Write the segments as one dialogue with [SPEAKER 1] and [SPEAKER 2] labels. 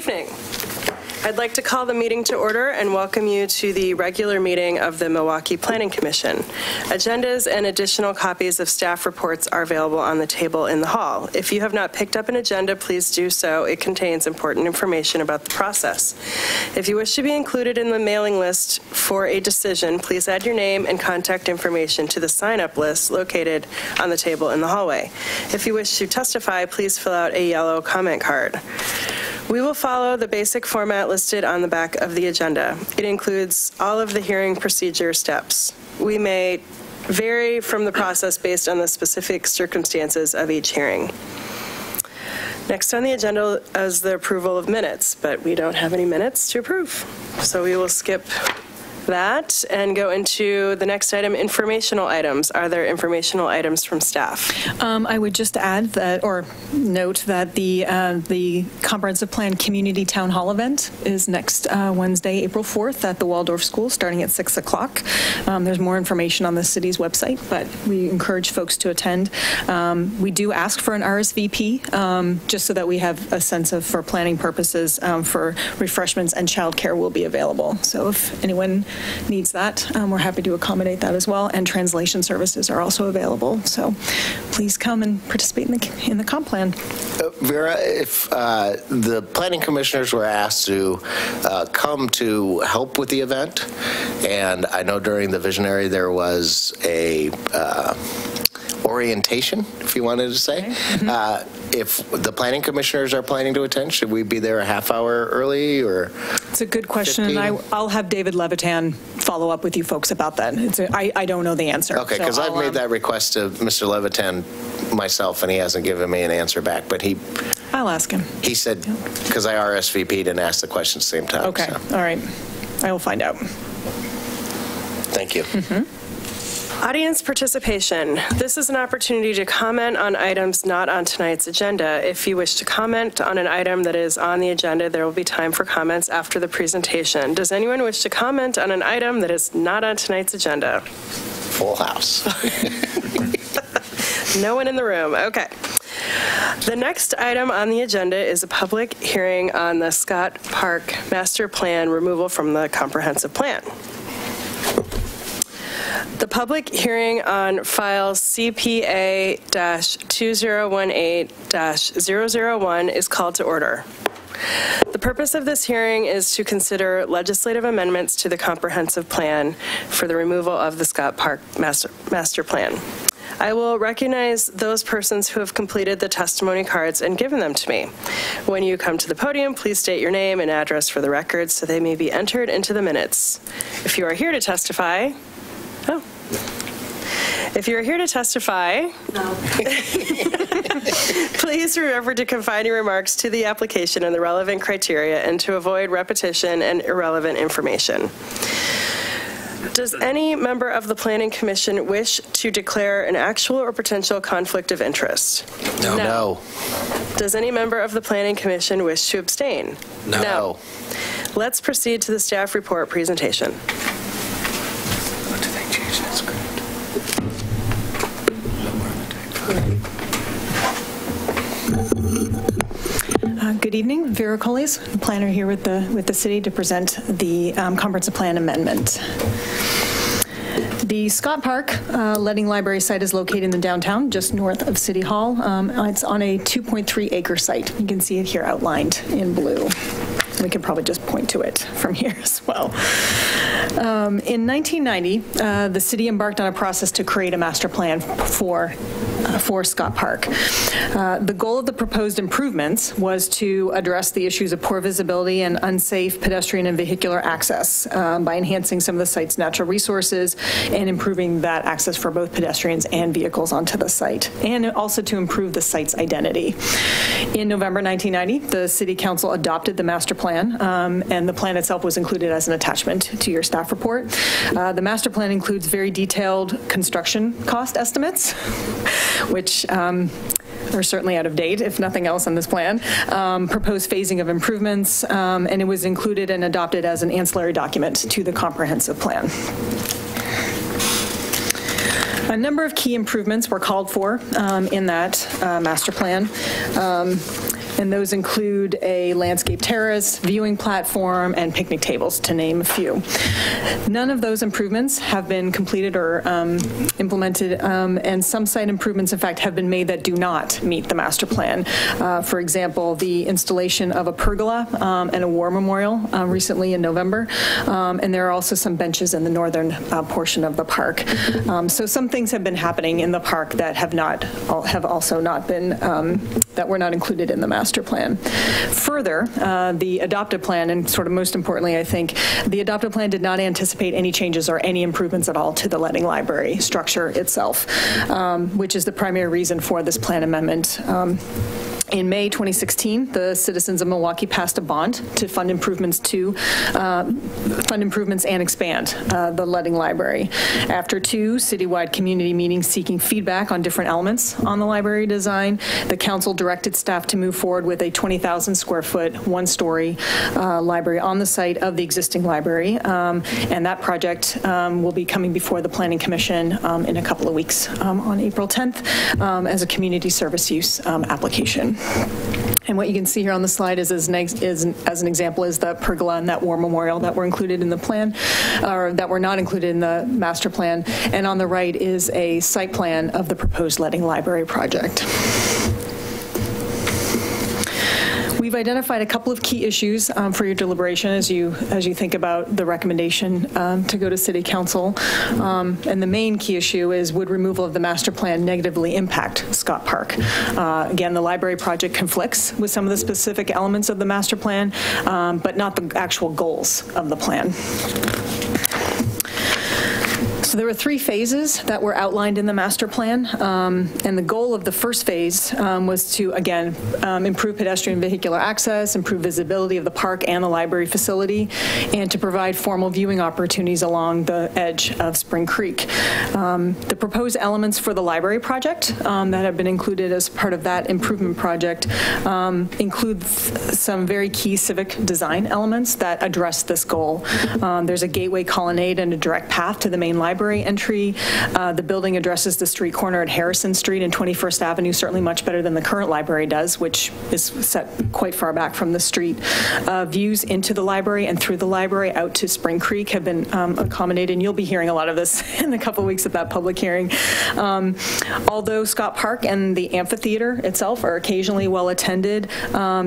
[SPEAKER 1] evening. I'd like to call the meeting to order and welcome you to the regular meeting of the Milwaukee Planning Commission. Agendas and additional copies of staff reports are available on the table in the hall. If you have not picked up an agenda, please do so. It contains important information about the process. If you wish to be included in the mailing list for a decision, please add your name and contact information to the sign-up list located on the table in the hallway. If you wish to testify, please fill out a yellow comment card. We will follow the basic format listed on the back of the agenda. It includes all of the hearing procedure steps. We may vary from the process based on the specific circumstances of each hearing. Next on the agenda is the approval of minutes, but we don't have any minutes to approve. So we will skip that and go into the next item, informational items. Are there informational items from staff?
[SPEAKER 2] I would just add that, or note that the Comprehensive Plan Community Town Hall event is next Wednesday, April 4th at the Waldorf School, starting at 6 o'clock. There's more information on the city's website, but we encourage folks to attend. We do ask for an RSVP, just so that we have a sense of, for planning purposes, for refreshments and childcare will be available. So if anyone needs that, we're happy to accommodate that as well, and translation services are also available. So please come and participate in the comp plan.
[SPEAKER 3] Vera, if the planning commissioners were asked to come to help with the event, and I know during the visionary there was a orientation, if you wanted to say. Okay. Mm-hmm. If the planning commissioners are planning to attend, should we be there a half hour early, or? It's
[SPEAKER 2] a good question, 15? And I'll have David Levitan follow up with you folks about that. I don't know the answer.
[SPEAKER 3] Okay, because I've made that request to Mr. Levitan myself, and he hasn't given me an answer back, but
[SPEAKER 2] I'll ask him.
[SPEAKER 3] He said, because I RSVP'd and asked the question at the same time.
[SPEAKER 2] Okay, so. All right. I will find out.
[SPEAKER 3] Thank you.
[SPEAKER 2] Mm-hmm.
[SPEAKER 1] Audience participation. This is an opportunity to comment on items not on tonight's agenda. If you wish to comment on an item that is on the agenda, there will be time for comments after the presentation. Does anyone wish to comment on an item that is not on tonight's agenda?
[SPEAKER 3] Full house.
[SPEAKER 1] No one in the room. Okay. The next item on the agenda is a public hearing on the Scott Park Master Plan removal from the Comprehensive Plan. The public hearing on file CPA-2018-001 is called to order. The purpose of this hearing is to consider legislative amendments to the comprehensive plan for the removal of the Scott Park Master Plan. I will recognize those persons who have completed the testimony cards and given them to me. When you come to the podium, please state your name and address for the record so they may be entered into the minutes. If you are here to testify, If you're here to testify, no. Please remember to confine your remarks to the application and the relevant criteria and to avoid repetition and irrelevant information. Does any member of the Planning Commission wish to declare an actual or potential conflict of interest?
[SPEAKER 3] No. No.
[SPEAKER 1] Does any member of the Planning Commission wish to abstain?
[SPEAKER 3] No.
[SPEAKER 1] Let's proceed to the staff report presentation.
[SPEAKER 2] Good evening, Vera Colles, planner here with the city to present the comprehensive plan amendment. The Scott Park Letting Library site is located in the downtown, just north of City Hall. It's on a 2.3 acre site. You can see it here outlined in blue. We can probably just point to it from here as well. In 1990, the city embarked on a process to create a master plan for Scott Park. The goal of the proposed improvements was to address the issues of poor visibility and unsafe pedestrian and vehicular access by enhancing some of the site's natural resources and improving that access for both pedestrians and vehicles onto the site, and also to improve the site's identity. In November 1990, the City Council adopted the master plan, and the plan itself was included as an attachment to your staff report. The master plan includes very detailed construction cost estimates, which are certainly out of date, if nothing else, on this plan. Proposed phasing of improvements, and it was included and adopted as an ancillary document to the comprehensive plan. A number of key improvements were called for in that master plan. And those include a landscape terrace, viewing platform, and picnic tables, to name a few. None of those improvements have been completed or implemented, and some site improvements, in fact, have been made that do not meet the master plan. For example, the installation of a pergola and a war memorial recently in November, and there are also some benches in the northern portion of the park. So some things have been happening in the park that have also not been, that were not included in the master plan. Further, the adopted plan, and sort of most importantly, I think, the adopted plan did not anticipate any changes or any improvements at all to the Leading Library structure itself, which is the primary reason for this plan amendment. In May 2016, the citizens of Milwaukee passed a bond to fund improvements and expand the Leading Library. After 2 citywide community meetings seeking feedback on different elements on the library design, the council directed staff to move forward with a 20,000 square foot, 1-story library on the site of the existing library. And that project will be coming before the Planning Commission in a couple of weeks on April 10th as a community service use application. And what you can see here on the slide is as an example is the pergola and that war memorial that were included in the plan, or that were not included in the master plan. And on the right is a site plan of the proposed Leading Library project. We've identified a couple of key issues for your deliberation as you think about the recommendation to go to City Council. And the main key issue is, would removal of the master plan negatively impact Scott Park? Again, the library project conflicts with some of the specific elements of the master plan, but not the actual goals of the plan. So there were 3 phases that were outlined in the master plan, and the goal of the first phase was to, again, improve pedestrian vehicular access, improve visibility of the park and the library facility, and to provide formal viewing opportunities along the edge of Spring Creek. The proposed elements for the library project that have been included as part of that improvement project include some very key civic design elements that address this goal. There's a gateway colonnade and a direct path to the main library entry. The building addresses the street corner at Harrison Street and 21st Avenue, certainly much better than the current library does, which is set quite far back from the street. Views into the library and through the library out to Spring Creek have been accommodated, and you'll be hearing a lot of this in a couple of weeks at that public hearing. Although Scott Park and the amphitheater itself are occasionally well attended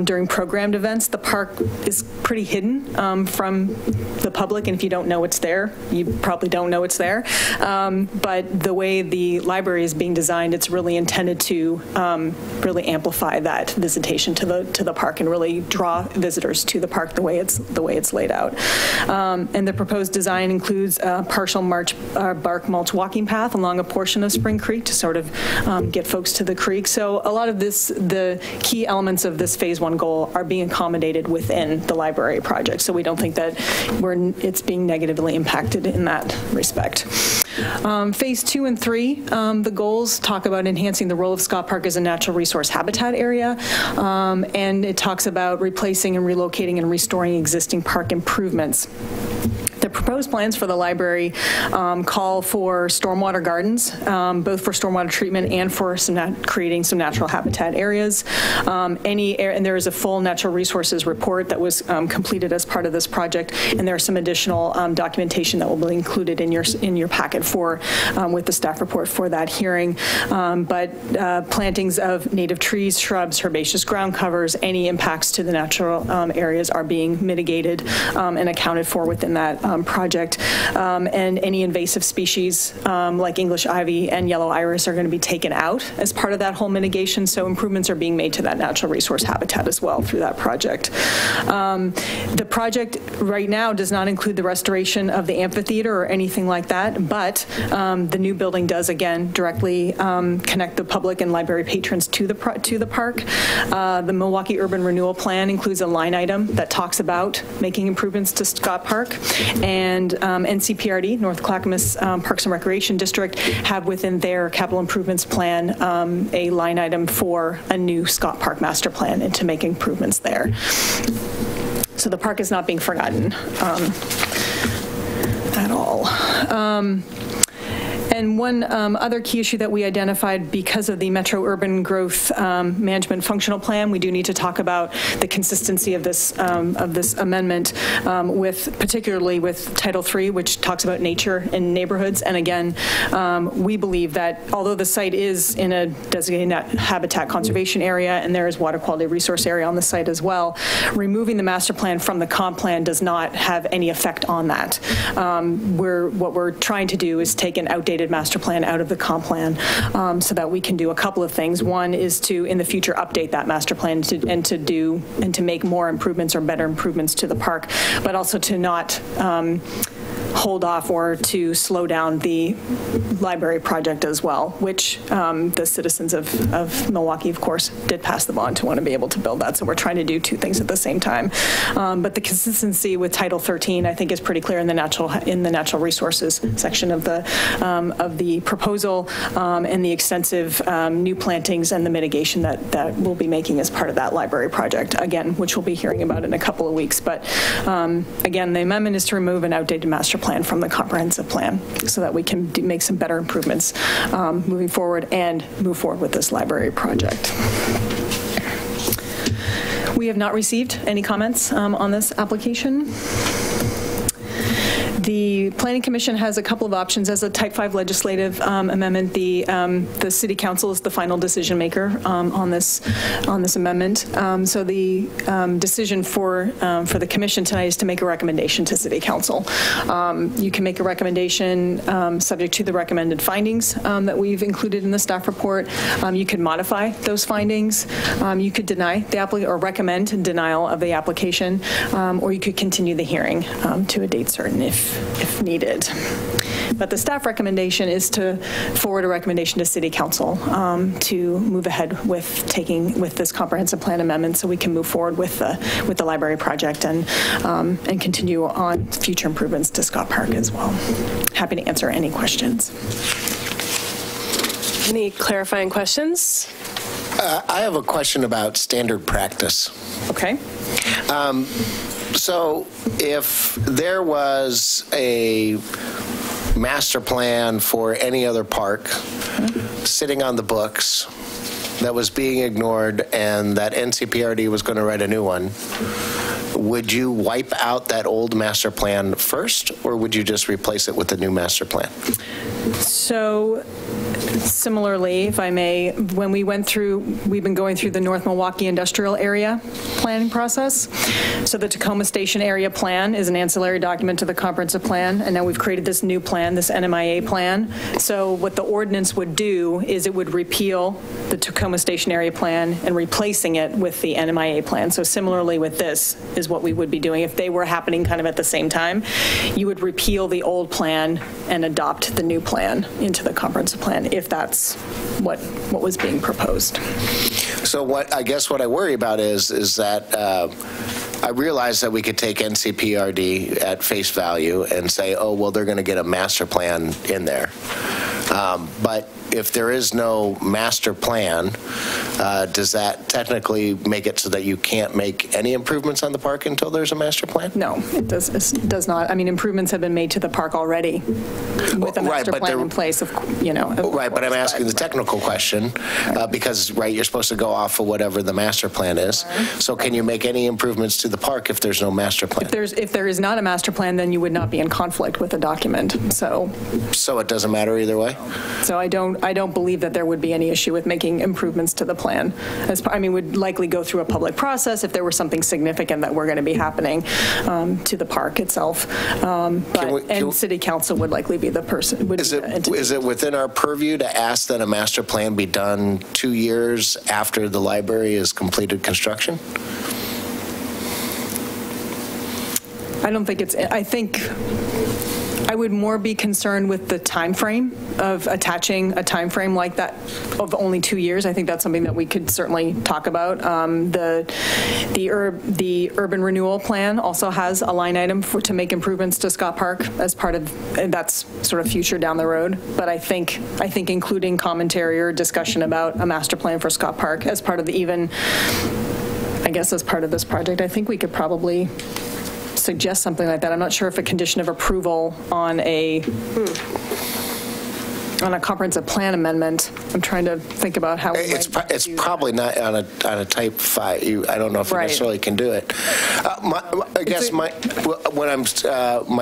[SPEAKER 2] during programmed events, the park is pretty hidden from the public, and if you don't know it's there, you probably don't know it's there. But the way the library is being designed, it's really intended to really amplify that visitation to the park and really draw visitors to the park the way it's laid out. And the proposed design includes a partial bark mulch walking path along a portion of Spring Creek to sort of get folks to the creek. So a lot of the key elements of this phase 1 goal are being accommodated within the library project. So we don't think that it's being negatively impacted in that respect. Phase 2 and 3, the goals talk about enhancing the role of Scott Park as a natural resource habitat area, and it talks about replacing and relocating and restoring existing park improvements. The proposed plans for the library call for stormwater gardens, both for stormwater treatment and for creating some natural habitat areas. And there is a full natural resources report that was completed as part of this project, and there are some additional documentation that will be included in your packet with the staff report for that hearing. But plantings of native trees, shrubs, herbaceous ground covers, any impacts to the natural areas are being mitigated and accounted for within that project, and any invasive species like English ivy and yellow iris are going to be taken out as part of that whole mitigation, so improvements are being made to that natural resource habitat as well through that project. The project right now does not include the restoration of the amphitheater or anything like that, but the new building does, again, directly connect the public and library patrons to the park. The Milwaukee Urban Renewal Plan includes a line item that talks about making improvements to Scott Park, and NCPRD, North Clackamas Parks and Recreation District, have within their capital improvements plan a line item for a new Scott Park master plan and to make improvements there. So the park is not being forgotten at all. And one other key issue that we identified because of the Metro Urban Growth Management Functional Plan, we do need to talk about the consistency of this amendment particularly with Title III, which talks about nature in neighborhoods. And again, we believe that although the site is in a designated habitat conservation area and there is water quality resource area on the site as well, removing the master plan from the comp plan does not have any effect on that. What we're trying to do is take an outdated master plan out of the comp plan so that we can do a couple of things. One is to, in the future, update that master plan and to make more improvements or better improvements to the park, but also to not hold off or to slow down the library project as well, which the citizens of Milwaukee, of course, did pass the bond to want to be able to build that. So we're trying to do two things at the same time. But the consistency with Title 13, I think, is pretty clear in the natural resources section of the proposal, and the extensive new plantings and the mitigation that we'll be making as part of that library project, again, which we'll be hearing about in a couple of weeks. But again, the amendment is to remove an outdated master plan from the comprehensive plan so that we can make some better improvements moving forward and move forward with this library project. We have not received any comments on this application. The Planning Commission has a couple of options. As a Type 5 legislative amendment, the City Council is the final decision maker on this amendment. So the decision for the Commission tonight is to make a recommendation to City Council. You can make a recommendation subject to the recommended findings that we've included in the staff report. You could modify those findings. You could deny the applicant or recommend denial of the application, or you could continue the hearing to a date certain if needed. But the staff recommendation is to forward a recommendation to City Council to move ahead with this comprehensive plan amendment so we can move forward with the library project and continue on future improvements to Scott Park as well. Happy to answer any questions.
[SPEAKER 1] Any clarifying questions?
[SPEAKER 3] I have a question about standard practice.
[SPEAKER 2] Okay.
[SPEAKER 3] So if there was a master plan for any other park sitting on the books that was being ignored and that NCPRD was going to write a new one, would you wipe out that old master plan first, or would you just replace it with the new master plan?
[SPEAKER 2] So similarly, if I may, when we've been going through the North Milwaukee Industrial Area planning process. So the Tacoma Station Area Plan is an ancillary document to the comprehensive plan, and now we've created this new plan, this NMIA plan. So what the ordinance would do is it would repeal the Tacoma Station Area Plan and replacing it with the NMIA plan. So similarly with this is what we would be doing. If they were happening kind of at the same time, you would repeal the old plan and adopt the new plan into the comprehensive plan, if that's what was being proposed.
[SPEAKER 3] So I guess what I worry about is that I realize that we could take NCPRD at face value and say, oh, well, they're going to get a master plan in there. But if there is no master plan, does that technically make it so that you can't make any improvements on the park until there's a master plan?
[SPEAKER 2] No, it does not. I mean, improvements have been made to the park already with a master plan in place.
[SPEAKER 3] Right, but I'm asking the technical question because, right, you're supposed to go off of whatever the master plan is. So can you make any improvements to the park if there's no master plan?
[SPEAKER 2] If there is not a master plan, then you would not be in conflict with the document. So
[SPEAKER 3] it doesn't matter either way?
[SPEAKER 2] So I don't believe that there would be any issue with making improvements to the plan. We'd likely go through a public process if there were something significant that were going to be happening to the park itself. City Council would likely be the person. Is
[SPEAKER 3] it within our purview to ask that a master plan be done 2 years after the library is completed construction?
[SPEAKER 2] I don't think I think I would more be concerned with the time frame of attaching a time frame like that of only 2 years. I think that's something that we could certainly talk about. The urban renewal plan also has a line item to make improvements to Scott Park as part of, and that's sort of future down the road. But I think including commentary or discussion about a master plan for Scott Park as part of as part of this project, I think we could probably suggest something like that. I'm not sure if a condition of approval on a On a comprehensive plan amendment, I'm trying to think about how we
[SPEAKER 3] It's
[SPEAKER 2] might
[SPEAKER 3] it's
[SPEAKER 2] do
[SPEAKER 3] probably not on a type 5. I don't know if you
[SPEAKER 2] Right.
[SPEAKER 3] necessarily can do it. I guess my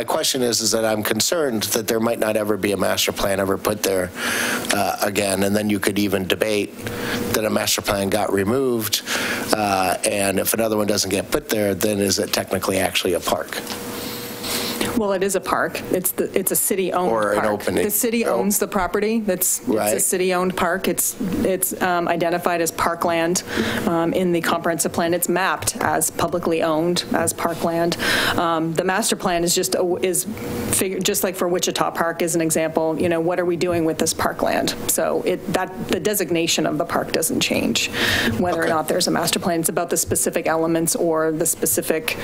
[SPEAKER 3] question is that I'm concerned that there might not ever be a master plan ever put there again, and then you could even debate that a master plan got removed, and if another one doesn't get put there, then is it technically actually a park?
[SPEAKER 2] Well, it is a park. It's a city-owned
[SPEAKER 3] Or an
[SPEAKER 2] park.
[SPEAKER 3] opening.
[SPEAKER 2] The city owns the property. It's a city-owned park. It's identified as parkland in the comprehensive plan. It's mapped as publicly owned as parkland. The master plan is just like for Wichita Park as an example. You know, what are we doing with this parkland? So the designation of the park doesn't change, whether or not there's a master plan. It's about the specific elements or the specific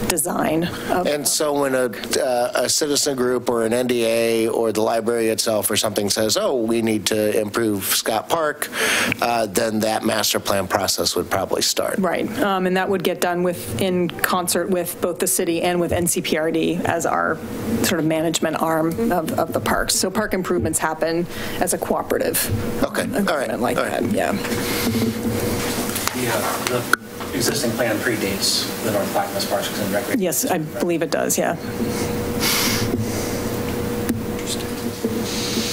[SPEAKER 2] design.
[SPEAKER 3] And so when a citizen group or an NDA or the library itself or something says, oh, we need to improve Scott Park, then that master plan process would probably start.
[SPEAKER 2] Right, and that would get done in concert with both the city and with NCPRD as our sort of management arm of the parks. So park improvements happen as a cooperative agreement like that, yeah.
[SPEAKER 4] The existing plan predates the North Clackamas Parks and Recreation.
[SPEAKER 2] Yes, I believe it does, yeah.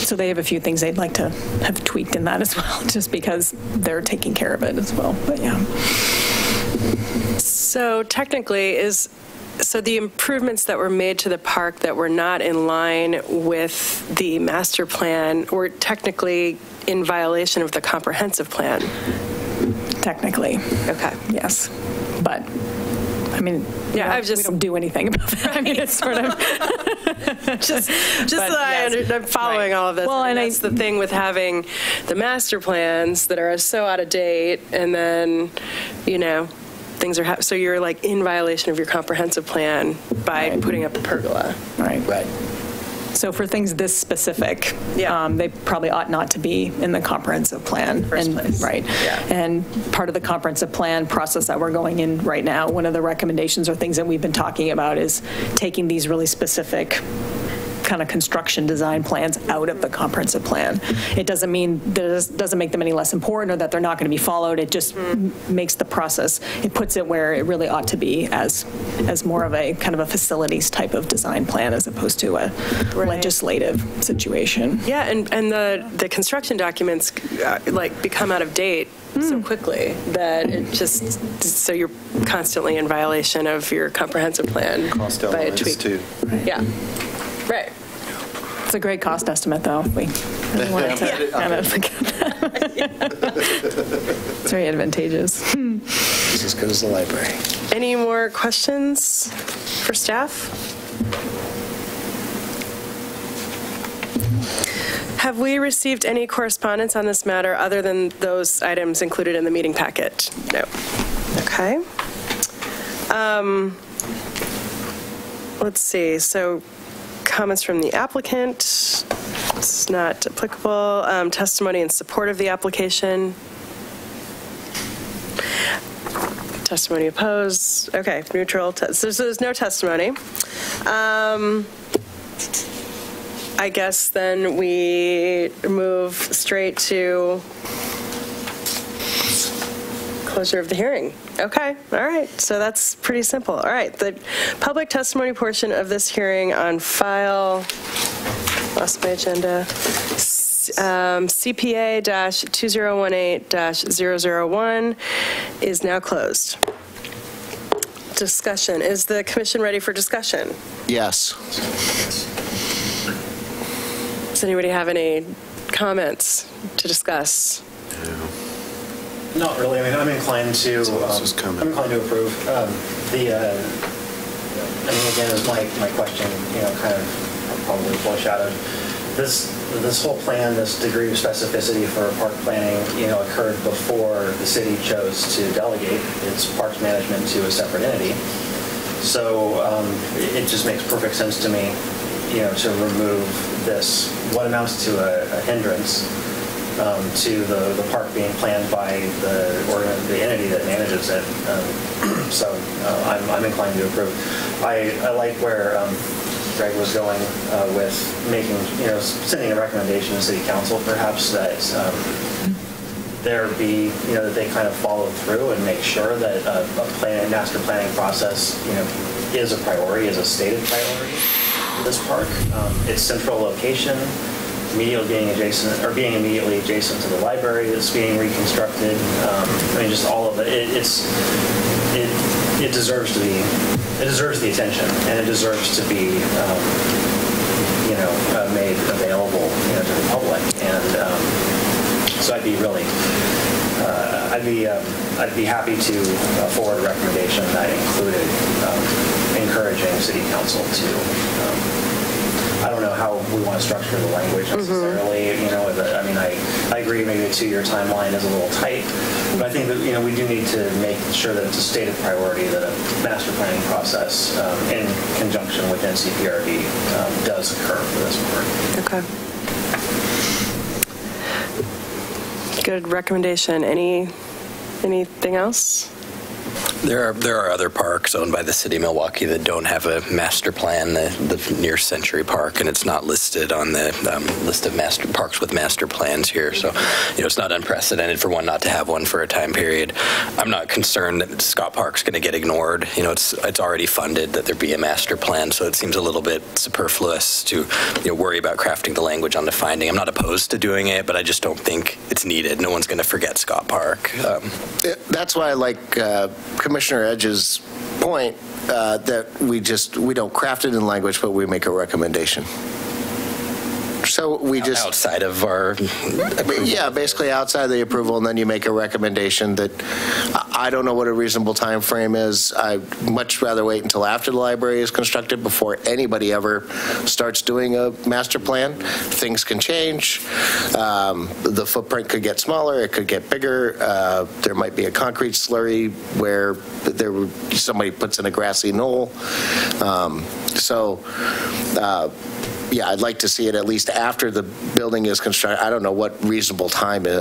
[SPEAKER 2] So they have a few things they'd like to have tweaked in that as well, just because they're taking care of it as well, but yeah.
[SPEAKER 1] So technically, so the improvements that were made to the park that were not in line with the master plan were technically in violation of the comprehensive plan?
[SPEAKER 2] Technically.
[SPEAKER 1] Okay.
[SPEAKER 2] Yes, but I mean,
[SPEAKER 1] yeah,
[SPEAKER 2] we don't do anything about that. I mean, it's sort of
[SPEAKER 1] just that I'm following all of this.
[SPEAKER 2] Well, and
[SPEAKER 1] that's the thing with having the master plans that are so out of date, and then things are so you're like in violation of your comprehensive plan by putting up a pergola.
[SPEAKER 2] Right. So for things this specific, they probably ought not to be in the comprehensive plan.
[SPEAKER 1] First place.
[SPEAKER 2] Right.
[SPEAKER 1] Yeah.
[SPEAKER 2] And part of the comprehensive plan process that we're going in right now, one of the recommendations or things that we've been talking about is taking these really specific kind of construction design plans out of the comprehensive plan. It doesn't mean that it doesn't make them any less important or that they're not going to be followed. It just makes the process, it puts it where it really ought to be as more of a kind of a facilities type of design plan as opposed to a legislative situation.
[SPEAKER 1] Yeah, and the construction documents become out of date so quickly that it just, so you're constantly in violation of your comprehensive plan by a tweak.
[SPEAKER 5] Too.
[SPEAKER 1] Yeah. Right.
[SPEAKER 2] It's a great cost estimate, though. We really wanted to kind of look at that. It's very advantageous.
[SPEAKER 3] It's as good as the library.
[SPEAKER 1] Any more questions for staff? Have we received any correspondence on this matter other than those items included in the meeting packet? No. Okay. Let's see. So comments from the applicant. It's not applicable. Testimony in support of the application. Testimony opposed. Okay, neutral. So there's no testimony. I guess then we move straight to closure of the hearing. Okay, all right. So that's pretty simple. All right, the public testimony portion of this hearing on file, lost my agenda, CPA-2018-001 is now closed. Discussion. Is the commission ready for discussion?
[SPEAKER 3] Yes.
[SPEAKER 1] Does anybody have any comments to discuss?
[SPEAKER 4] Not really. I mean, I'm inclined to approve. Again, as my question, kind of probably foreshadowed. This whole plan, this degree of specificity for park planning, occurred before the city chose to delegate its parks management to a separate entity. So it just makes perfect sense to me, to remove this, what amounts to a hindrance to the park being planned by the entity that manages it. So I'm inclined to approve. I like where Greg was going with making, sending a recommendation to City Council, perhaps, that there be, that they kind of follow through and make sure that a master planning process, is a priority, is a stated priority for this park. Its central location, being immediately adjacent to the library that's being reconstructed. Just all of it. It deserves to be. It deserves the attention, and it deserves to be, made available, to the public. And so I'd be really, I'd be happy to forward a recommendation that included encouraging City Council to. I don't know how we want to structure the language necessarily. I agree. Maybe a 2-year timeline is a little tight, but I think that we do need to make sure that it's a stated priority that a master planning process in conjunction with NCPRD does occur for this park.
[SPEAKER 1] Okay. Good recommendation. Anything else?
[SPEAKER 5] There are other parks owned by the city of Milwaukee that don't have a master plan, the near Century Park, and it's not listed on the list of master parks with master plans here. So, it's not unprecedented for one not to have one for a time period. I'm not concerned that Scott Park's going to get ignored. It's already funded that there be a master plan, so it seems a little bit superfluous to worry about crafting the language on the finding. I'm not opposed to doing it, but I just don't think it's needed. No one's going to forget Scott Park.
[SPEAKER 3] That's why I like Commissioner Edge's point that we don't craft it in language, but we make a recommendation. So we just
[SPEAKER 5] outside of our
[SPEAKER 3] basically outside of the approval, and then you make a recommendation that I don't know what a reasonable time frame is. I'd much rather wait until after the library is constructed before anybody ever starts doing a master plan. Things can change. The footprint could get smaller. It could get bigger. There might be a concrete slurry where somebody puts in a grassy knoll. I'd like to see it at least after the building is constructed. I don't know what reasonable time is.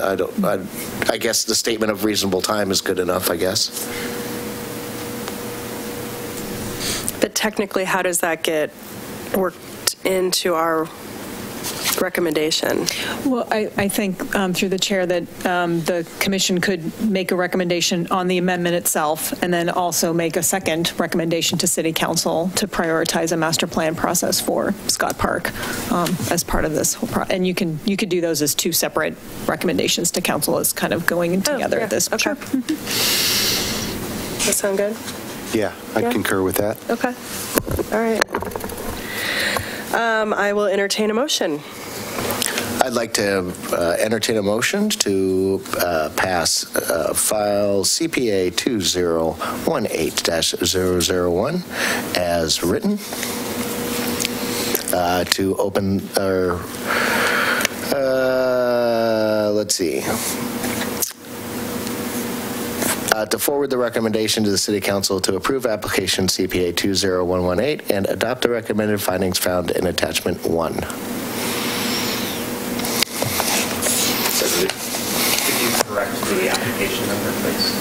[SPEAKER 3] I guess the statement of reasonable time is good enough, I guess.
[SPEAKER 1] But technically, how does that get worked into our recommendation?
[SPEAKER 2] Well, I think through the chair that the commission could make a recommendation on the amendment itself, and then also make a second recommendation to City Council to prioritize a master plan process for Scott Park as part of this whole and you could do those as two separate recommendations to council as kind of going together at this.
[SPEAKER 1] Okay.
[SPEAKER 2] Sure.
[SPEAKER 1] That sound good?
[SPEAKER 6] Yeah, I concur with that.
[SPEAKER 1] Okay. All right. I will entertain a motion.
[SPEAKER 3] I'd like to entertain a motion to pass file CPA 2018-001 as written to open to forward the recommendation to the City Council to approve application CPA 20118 and adopt the recommended findings found in attachment 1.
[SPEAKER 4] Could you correct the application number, please?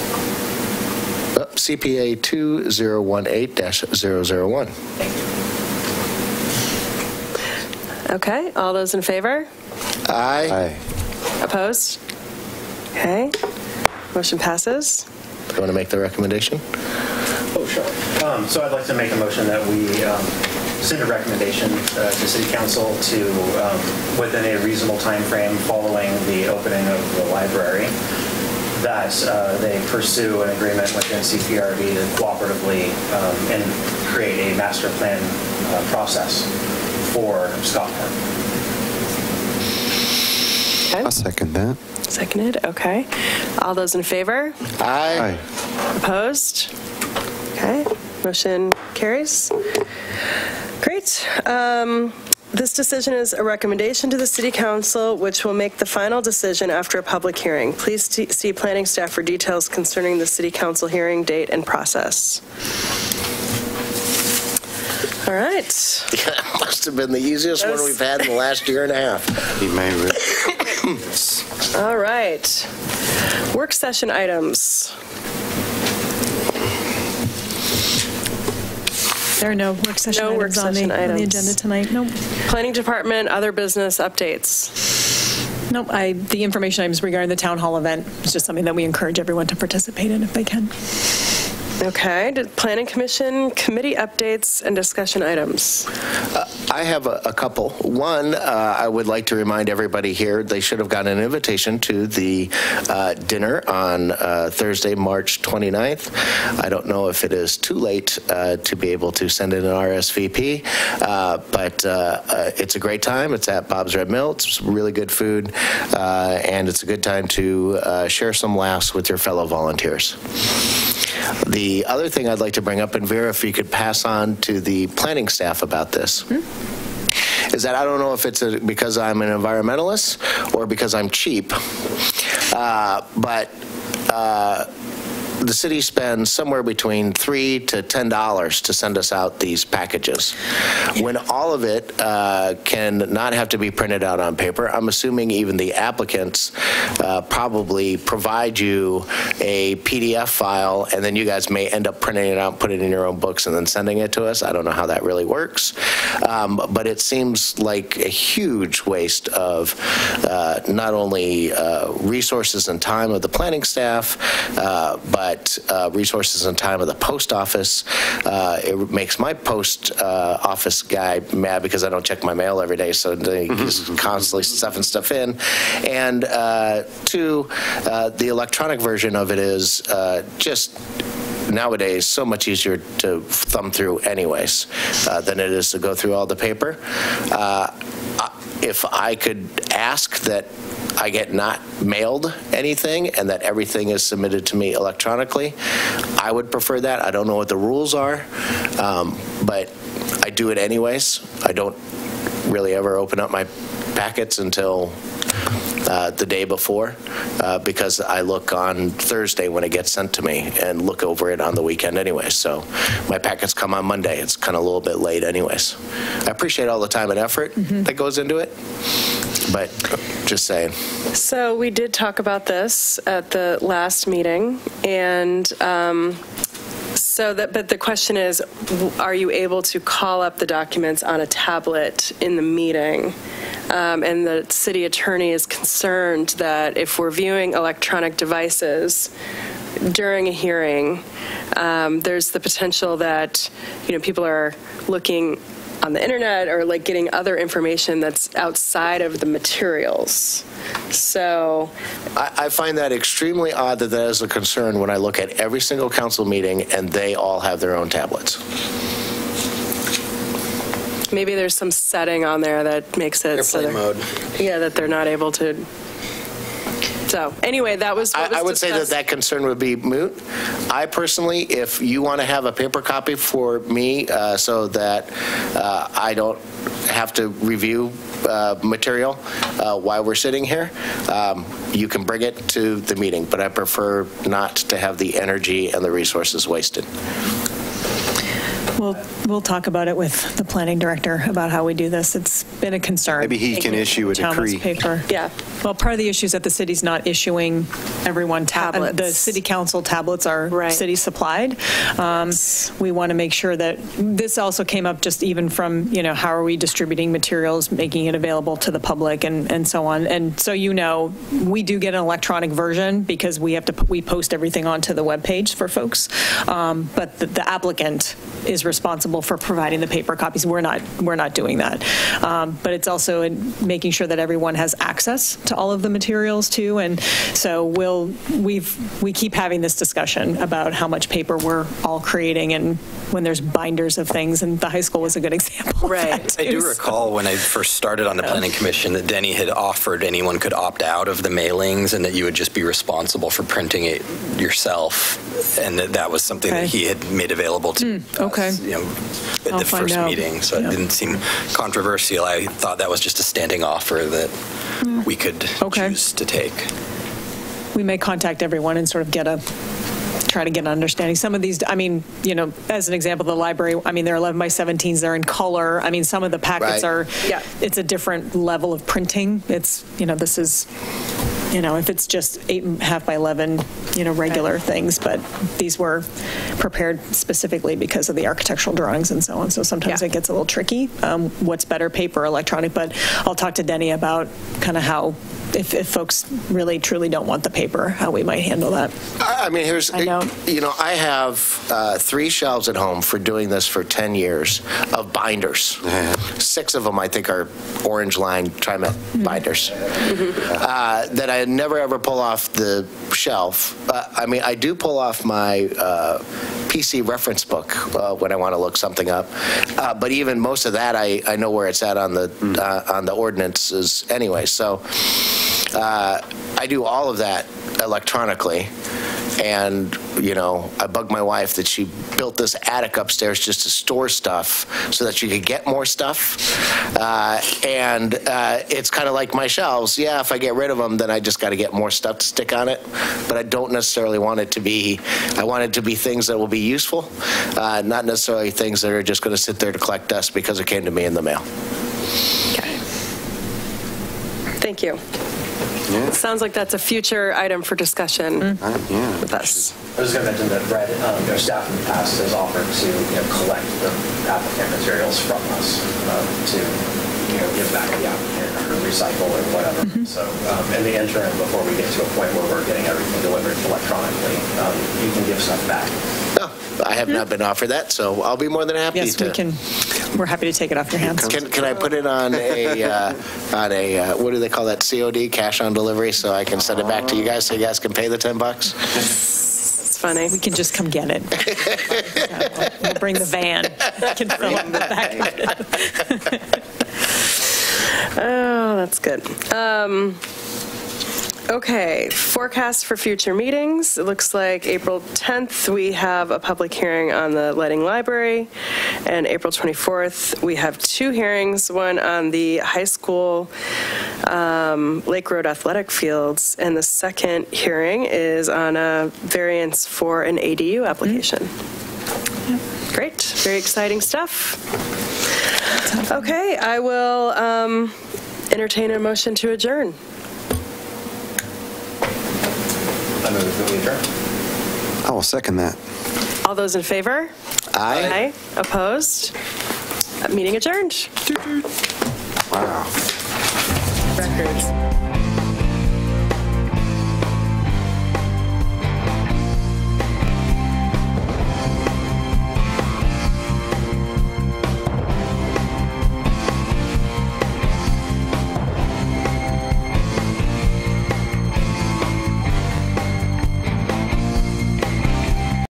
[SPEAKER 3] CPA 2018-001.
[SPEAKER 4] Thank you.
[SPEAKER 1] Okay. All those in favor?
[SPEAKER 3] Aye.
[SPEAKER 1] Opposed? Okay. Motion passes.
[SPEAKER 3] You want to make the recommendation?
[SPEAKER 4] Oh, sure. So I'd like to make a motion that we send a recommendation to City Council to, within a reasonable time frame following the opening of the library, that they pursue an agreement with NCPRD to cooperatively and create a master plan process for Scott Park.
[SPEAKER 1] Okay.
[SPEAKER 6] I'll second that.
[SPEAKER 1] Seconded. Okay. All those in favor?
[SPEAKER 3] Aye.
[SPEAKER 1] Opposed? Okay. Motion carries. Great. This decision is a recommendation to the City Council, which will make the final decision after a public hearing. Please see planning staff for details concerning the City Council hearing date and process. All right.
[SPEAKER 3] That must have been the easiest one we've had in the last year and a half.
[SPEAKER 6] He may
[SPEAKER 1] All right. Work session items.
[SPEAKER 2] There are no work session
[SPEAKER 1] No work
[SPEAKER 2] items on
[SPEAKER 1] session
[SPEAKER 2] the
[SPEAKER 1] items.
[SPEAKER 2] agenda tonight. Nope.
[SPEAKER 1] Planning Department, other business updates.
[SPEAKER 2] Nope. The information items regarding the town hall event is just something that we encourage everyone to participate in if they can.
[SPEAKER 1] Okay. Planning Commission committee updates and discussion items.
[SPEAKER 3] I have a couple. One, I would like to remind everybody here, they should have gotten an invitation to the dinner on Thursday, March 29th. I don't know if it is too late to be able to send in an RSVP, but it's a great time. It's at Bob's Red Mill. It's really good food, and it's a good time to share some laughs with your fellow volunteers. The other thing I'd like to bring up, and Vera, if you could pass on to the planning staff about this, is that I don't know if it's because I'm an environmentalist or because I'm cheap, but the city spends somewhere between $3 to $10 to send us out these packages. When all of it can not have to be printed out on paper, I'm assuming even the applicants probably provide you a PDF file, and then you guys may end up printing it out, put it in your own books, and then sending it to us. I don't know how that really works, but it seems like a huge waste of not only resources and time of the planning staff, but resources and time of the post office. It makes my post office guy mad because I don't check my mail every day, so he's constantly stuffing stuff in. And two, the electronic version of it is just nowadays so much easier to thumb through anyways than it is to go through all the paper. If I could ask that I get not mailed anything and that everything is submitted to me electronically, I would prefer that. I don't know what the rules are, but I do it anyways. I don't really ever open up my packets until the day before because I look on Thursday when it gets sent to me and look over it on the weekend anyway. So my packets come on Monday. It's kind of a little bit late anyways. I appreciate all the time and effort that goes into it, but just saying.
[SPEAKER 1] So we did talk about this at the last meeting, and but the question is, are you able to call up the documents on a tablet in the meeting? And the city attorney is concerned that if we're viewing electronic devices during a hearing, there's the potential that, people are looking on the internet or like getting other information that's outside of the materials. So
[SPEAKER 3] I find that extremely odd that is a concern when I look at every single council meeting and they all have their own tablets.
[SPEAKER 1] Maybe there's some setting on there that makes it
[SPEAKER 5] Airplane mode.
[SPEAKER 1] Yeah, that they're not able to. So anyway, that was what was
[SPEAKER 3] I would say that concern would be moot. I personally, if you want to have a paper copy for me so that I don't have to review material while we're sitting here, you can bring it to the meeting, but I prefer not to have the energy and the resources wasted.
[SPEAKER 2] We'll talk about it with the planning director about how we do this. It's been a concern.
[SPEAKER 6] Maybe he can issue a decree.
[SPEAKER 2] Paper.
[SPEAKER 1] Yeah.
[SPEAKER 2] Well, part of the issue is that the city's not issuing everyone
[SPEAKER 1] tablets.
[SPEAKER 2] The city council tablets are city supplied. We want to make sure that this also came up just even from, how are we distributing materials, making it available to the public and so on. And so, we do get an electronic version because we post everything onto the webpage for folks. But the applicant is responsible for providing the paper copies. We're not doing that. But it's also in making sure that everyone has access to all of the materials too. And so we keep having this discussion about how much paper we're all creating, and when there's binders of things, and the high school was a good example.
[SPEAKER 1] Right.
[SPEAKER 5] I do recall when I first started on the planning commission that Denny had offered anyone could opt out of the mailings and that you would just be responsible for printing it yourself, and that was something that he had made available to us, at the first meeting. So it didn't seem controversial. I thought that was just a standing offer that we could choose to take.
[SPEAKER 2] We may contact everyone and sort of try to get an understanding. Some of these, as an example, the library, they're 11 by 17s, they're in color. Some of the packets are, it's a different level of printing. It's, this is if it's just 8.5 by 11, regular things, but these were prepared specifically because of the architectural drawings and so on. So sometimes it gets a little tricky. What's better, paper or electronic? But I'll talk to Denny about kind of how, if folks really truly don't want the paper, how we might handle that.
[SPEAKER 3] I mean, I have 3 shelves at home for doing this for 10 years of binders. 6 of them, I think, are orange line TriMet binders that I never ever pull off the shelf. I mean, I do pull off my PC reference book when I want to look something up, but even most of that, I know where it's at on the ordinances anyway. So I do all of that electronically. And, I bugged my wife that she built this attic upstairs just to store stuff so that she could get more stuff. And it's kind of like my shelves. Yeah, if I get rid of them, then I just got to get more stuff to stick on it. But I don't necessarily want it to be, I want it to be things that will be useful, not necessarily things that are just going to sit there to collect dust because it came to me in the mail.
[SPEAKER 1] Okay. Thank you. Yeah. Sounds like that's a future item for discussion with us.
[SPEAKER 4] I was going to mention that Brett, our staff in the past has offered to collect the applicant materials from us to give back to the applicant or recycle or whatever. So in the interim, before we get to a point where we're getting everything delivered electronically, you can give stuff back.
[SPEAKER 3] Oh, I have not been offered that, so I'll be more than happy to.
[SPEAKER 2] Yes, we can. We're happy to take it off your hands.
[SPEAKER 3] Can I put it on a what do they call that, COD, cash on delivery, so I can send it back to you guys so you guys can pay the $10?
[SPEAKER 1] It's funny.
[SPEAKER 2] We can just come get it. We'll bring the van. We can fill it in the back.
[SPEAKER 1] Oh, that's good. Okay, forecast for future meetings. It looks like April 10th, we have a public hearing on the Lighting Library, and April 24th, we have 2 hearings, one on the high school Lake Road athletic fields, and the second hearing is on a variance for an ADU application. Great, very exciting stuff. Okay, I will entertain a motion to adjourn.
[SPEAKER 4] I move that we adjourn.
[SPEAKER 6] I will second that.
[SPEAKER 1] All those in favor?
[SPEAKER 3] Aye.
[SPEAKER 1] Opposed? Meeting adjourned.
[SPEAKER 6] Wow.
[SPEAKER 1] Records.